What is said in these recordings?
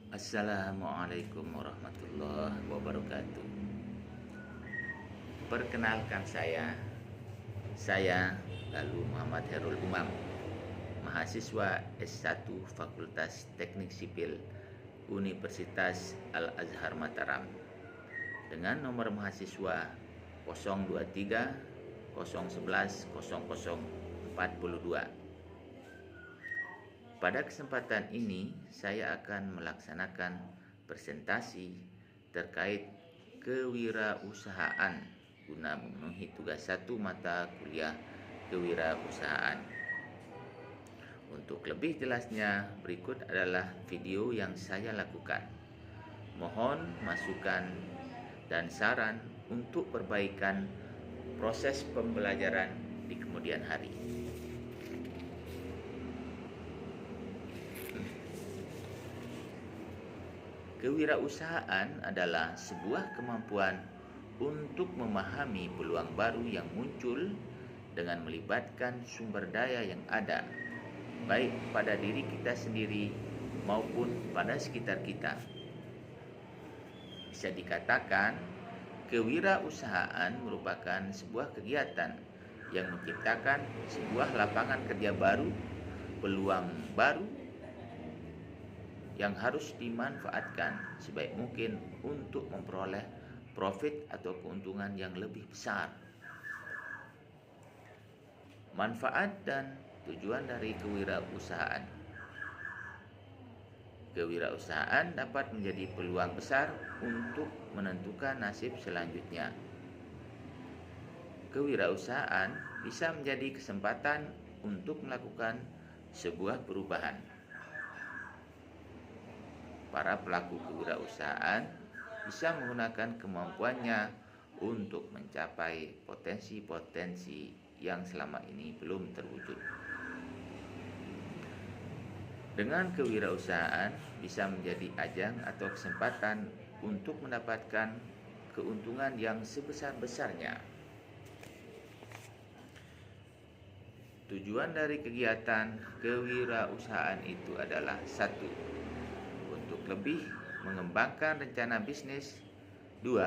Assalamualaikum warahmatullahi wabarakatuh. Perkenalkan saya lalu Muhammad Herul Umam, mahasiswa S1 Fakultas Teknik Sipil Universitas Al-Azhar Mataram dengan nomor mahasiswa 023 011 0042. Pada kesempatan ini, saya akan melaksanakan presentasi terkait kewirausahaan guna memenuhi tugas 1 mata kuliah kewirausahaan. Untuk lebih jelasnya, berikut adalah video yang saya lakukan. Mohon masukan dan saran untuk perbaikan proses pembelajaran di kemudian hari. Kewirausahaan adalah sebuah kemampuan untuk memahami peluang baru yang muncul dengan melibatkan sumber daya yang ada, baik pada diri kita sendiri maupun pada sekitar kita. Bisa dikatakan, kewirausahaan merupakan sebuah kegiatan yang menciptakan sebuah lapangan kerja baru, peluang baru yang harus dimanfaatkan sebaik mungkin untuk memperoleh profit atau keuntungan yang lebih besar. Manfaat dan tujuan dari kewirausahaan. Kewirausahaan dapat menjadi peluang besar untuk menentukan nasib selanjutnya. Kewirausahaan bisa menjadi kesempatan untuk melakukan sebuah perubahan. Para pelaku kewirausahaan bisa menggunakan kemampuannya untuk mencapai potensi-potensi yang selama ini belum terwujud. Dengan kewirausahaan bisa menjadi ajang atau kesempatan untuk mendapatkan keuntungan yang sebesar-besarnya. Tujuan dari kegiatan kewirausahaan itu adalah 1. Untuk lebih mengembangkan rencana bisnis. 2.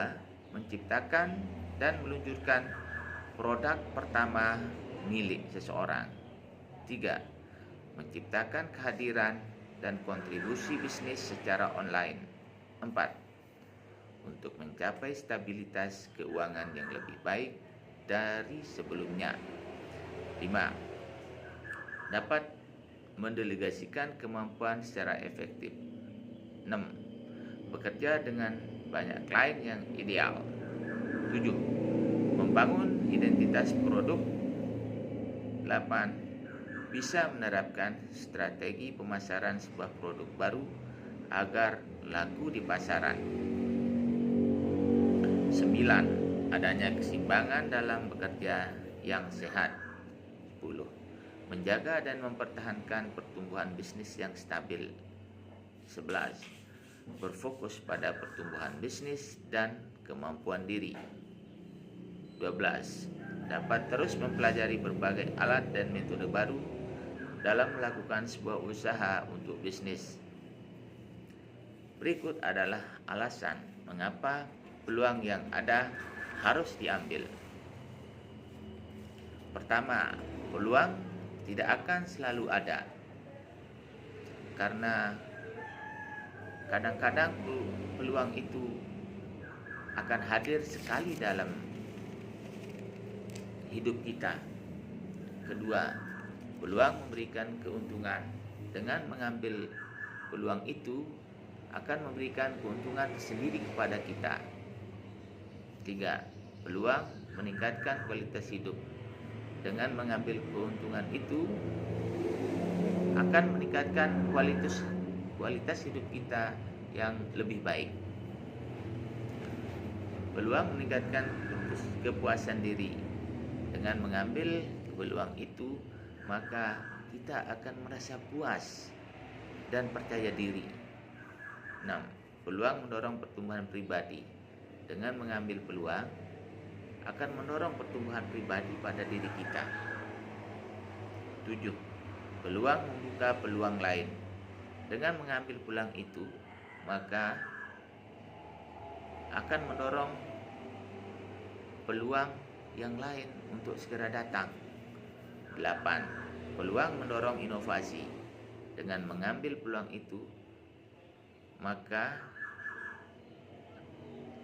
Menciptakan dan meluncurkan produk pertama milik seseorang. 3. Menciptakan kehadiran dan kontribusi bisnis secara online. 4. Untuk mencapai stabilitas keuangan yang lebih baik dari sebelumnya. 5. Dapat mendelegasikan kemampuan secara efektif. 6. Bekerja dengan banyak klien yang ideal. 7. Membangun identitas produk. 8. Bisa menerapkan strategi pemasaran sebuah produk baru agar laku di pasaran. 9. Adanya keseimbangan dalam bekerja yang sehat. 10. Menjaga dan mempertahankan pertumbuhan bisnis yang stabil. 11. Berfokus pada pertumbuhan bisnis dan kemampuan diri. 12. Dapat terus mempelajari berbagai alat dan metode baru dalam melakukan sebuah usaha untuk bisnis. Berikut adalah alasan mengapa peluang yang ada harus diambil. Pertama, peluang tidak akan selalu ada, karena kadang-kadang peluang itu akan hadir sekali dalam hidup kita. Kedua, peluang memberikan keuntungan. Dengan mengambil peluang itu akan memberikan keuntungan sendiri kepada kita. 3. Peluang meningkatkan kualitas hidup. Dengan mengambil keuntungan itu akan meningkatkan kualitas hidup kita yang lebih baik. Peluang meningkatkan kepuasan diri. Dengan mengambil peluang itu, maka kita akan merasa puas dan percaya diri. 6. Peluang mendorong pertumbuhan pribadi. Dengan mengambil peluang akan mendorong pertumbuhan pribadi pada diri kita. 7. Peluang membuka peluang lain. Dengan mengambil peluang itu maka akan mendorong peluang yang lain untuk segera datang. 8. Peluang mendorong inovasi. Dengan mengambil peluang itu, maka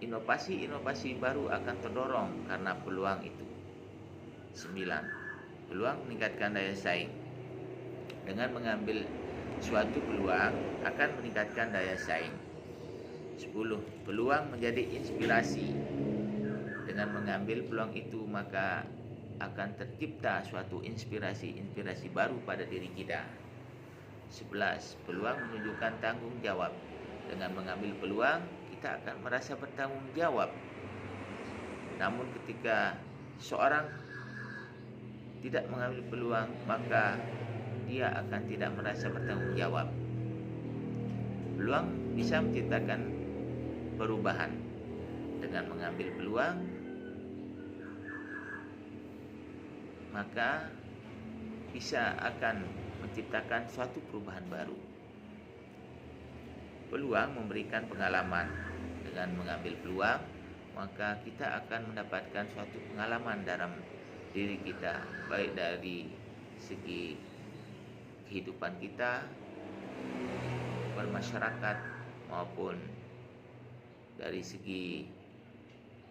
inovasi-inovasi baru akan terdorong karena peluang itu. 9. Peluang meningkatkan daya saing. Dengan mengambil suatu peluang akan meningkatkan daya saing. 10. Peluang menjadi inspirasi. Dengan mengambil peluang itu, maka akan tercipta suatu inspirasi baru pada diri kita. 11. Peluang menunjukkan tanggung jawab. Dengan mengambil peluang, kita akan merasa bertanggung jawab. Namun ketika seorang tidak mengambil peluang, maka dia akan tidak merasa bertanggung jawab. Peluang bisa menciptakan perubahan. Dengan mengambil peluang, maka bisa akan menciptakan suatu perubahan baru. Peluang memberikan pengalaman. Dengan mengambil peluang, maka kita akan mendapatkan suatu pengalaman dalam diri kita, baik dari segi kehidupan kita, bermasyarakat, maupun dari segi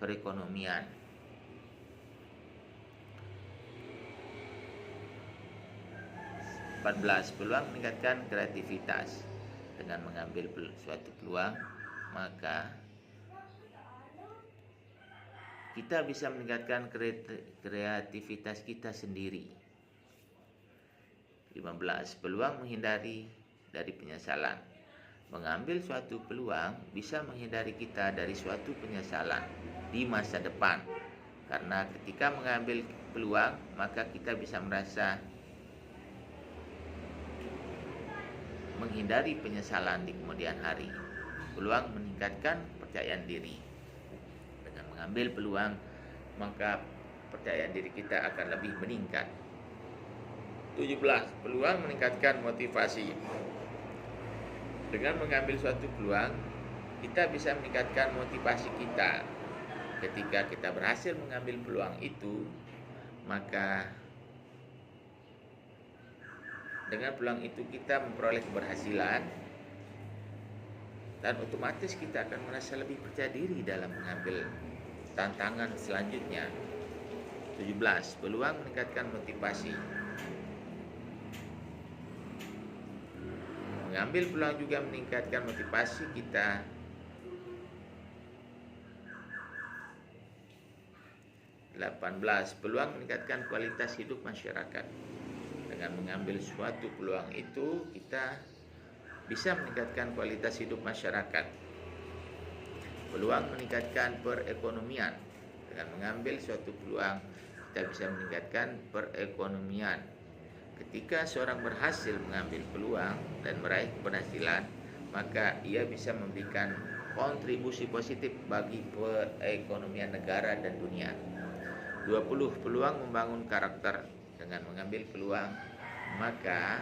perekonomian. 14. Peluang meningkatkan kreativitas. Dengan mengambil suatu peluang, maka kita bisa meningkatkan kreativitas kita sendiri. 15. Peluang menghindari dari penyesalan. Mengambil suatu peluang bisa menghindari kita dari suatu penyesalan di masa depan. Karena ketika mengambil peluang, maka kita bisa merasa menghindari penyesalan di kemudian hari. Peluang meningkatkan kepercayaan diri. Dengan mengambil peluang, maka kepercayaan diri kita akan lebih meningkat. 17. Peluang meningkatkan motivasi. Dengan mengambil suatu peluang, kita bisa meningkatkan motivasi kita. Ketika kita berhasil mengambil peluang itu, maka dengan peluang itu kita memperoleh keberhasilan, dan otomatis kita akan merasa lebih percaya diri dalam mengambil tantangan selanjutnya. 17. Peluang meningkatkan motivasi. Mengambil peluang juga meningkatkan motivasi kita. 18. Peluang meningkatkan kualitas hidup masyarakat. Dengan mengambil suatu peluang itu, kita bisa meningkatkan kualitas hidup masyarakat. Peluang meningkatkan perekonomian. Dengan mengambil suatu peluang, kita bisa meningkatkan perekonomian. Ketika seorang berhasil mengambil peluang dan meraih keberhasilan, maka ia bisa memberikan kontribusi positif bagi perekonomian negara dan dunia. 20. Peluang membangun karakter. Dengan mengambil peluang, maka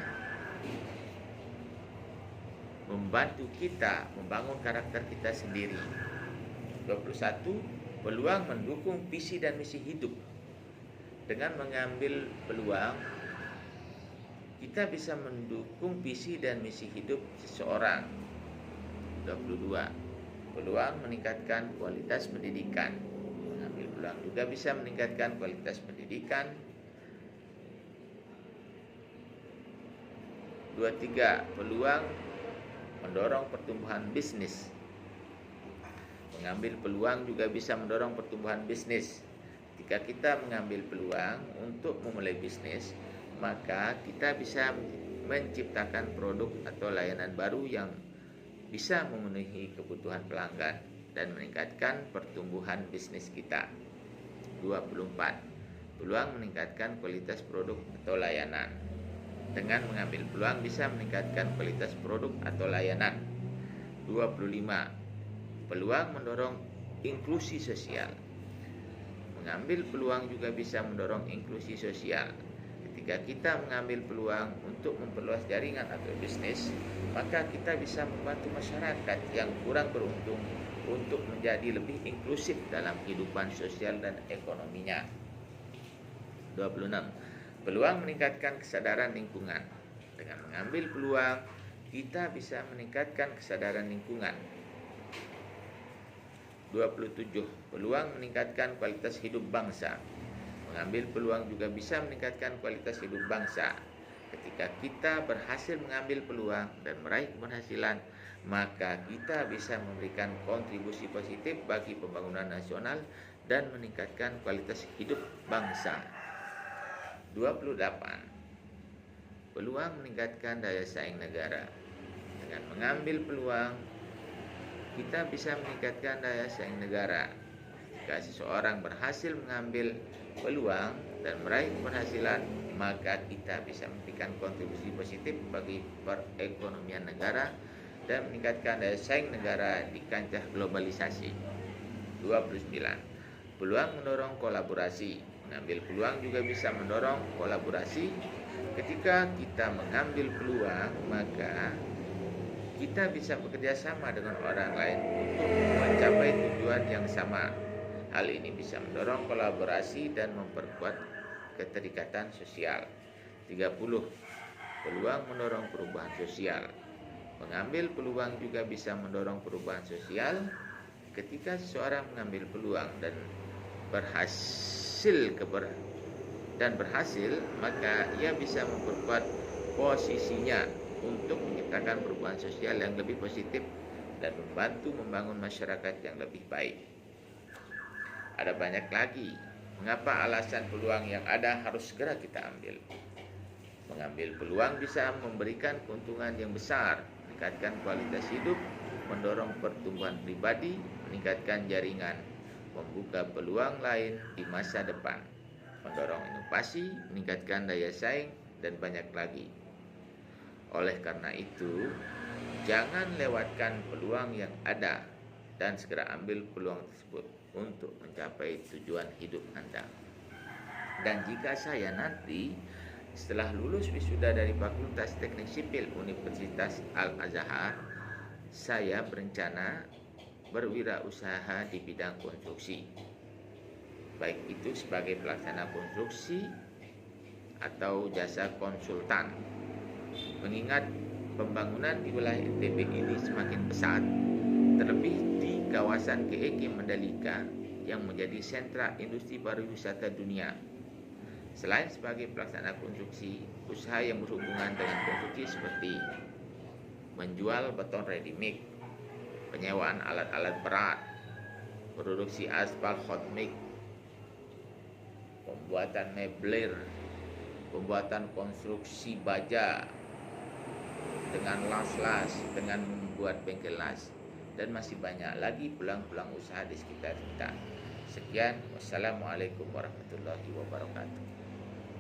membantu kita membangun karakter kita sendiri. 21. Peluang mendukung visi dan misi hidup. Dengan mengambil peluang, kita bisa mendukung visi dan misi hidup seseorang. 22. Peluang meningkatkan kualitas pendidikan. Mengambil peluang juga bisa meningkatkan kualitas pendidikan. 23. Peluang mendorong pertumbuhan bisnis. Mengambil peluang juga bisa mendorong pertumbuhan bisnis. Jika kita mengambil peluang untuk memulai bisnis, maka kita bisa menciptakan produk atau layanan baru yang bisa memenuhi kebutuhan pelanggan dan meningkatkan pertumbuhan bisnis kita. 24. Peluang meningkatkan kualitas produk atau layanan. Dengan mengambil peluang bisa meningkatkan kualitas produk atau layanan. 25. Peluang mendorong inklusi sosial. Mengambil peluang juga bisa mendorong inklusi sosial. Ketika kita mengambil peluang untuk memperluas jaringan atau bisnis, maka kita bisa membantu masyarakat yang kurang beruntung untuk menjadi lebih inklusif dalam kehidupan sosial dan ekonominya. 26. Peluang meningkatkan kesadaran lingkungan. Dengan mengambil peluang, kita bisa meningkatkan kesadaran lingkungan. 27. Peluang meningkatkan kualitas hidup bangsa. Mengambil peluang juga bisa meningkatkan kualitas hidup bangsa. Ketika kita berhasil mengambil peluang dan meraih keberhasilan, maka kita bisa memberikan kontribusi positif bagi pembangunan nasional dan meningkatkan kualitas hidup bangsa. 28. Peluang meningkatkan daya saing negara. Dengan mengambil peluang, kita bisa meningkatkan daya saing negara. Jika seseorang berhasil mengambil peluang dan meraih keberhasilan, maka kita bisa memberikan kontribusi positif bagi perekonomian negara dan meningkatkan daya saing negara di kancah globalisasi. 29. Peluang mendorong kolaborasi. Mengambil peluang juga bisa mendorong kolaborasi. Ketika kita mengambil peluang, maka kita bisa bekerja sama dengan orang lain untuk mencapai tujuan yang sama. Hal ini bisa mendorong kolaborasi dan memperkuat keterikatan sosial. 30. Peluang mendorong perubahan sosial. Mengambil peluang juga bisa mendorong perubahan sosial. Ketika seseorang mengambil peluang dan berhasil, maka ia bisa memperkuat posisinya untuk menciptakan perubahan sosial yang lebih positif dan membantu membangun masyarakat yang lebih baik. Ada banyak lagi mengapa alasan peluang yang ada harus segera kita ambil. Mengambil peluang bisa memberikan keuntungan yang besar, meningkatkan kualitas hidup, mendorong pertumbuhan pribadi, meningkatkan jaringan, membuka peluang lain di masa depan, mendorong inovasi, meningkatkan daya saing, dan banyak lagi. Oleh karena itu, jangan lewatkan peluang yang ada dan segera ambil peluang tersebut untuk mencapai tujuan hidup Anda. Dan jika saya nanti setelah lulus wisuda dari Fakultas Teknik Sipil Universitas Al-Azhar, saya berencana berwirausaha di bidang konstruksi, baik itu sebagai pelaksana konstruksi atau jasa konsultan. Mengingat pembangunan di wilayah NTB ini semakin pesat, terlebih di kawasan GEG Mandalika yang menjadi sentra industri pariwisata dunia. Selain sebagai pelaksana konstruksi, usaha yang berhubungan dengan konstruksi seperti menjual beton ready mix, penyewaan alat-alat berat, produksi aspal hot mix, pembuatan mebler, pembuatan konstruksi baja dengan las-las, dengan membuat bengkel las, dan masih banyak lagi peluang-peluang usaha di sekitar kita. Sekian, wassalamualaikum warahmatullahi wabarakatuh.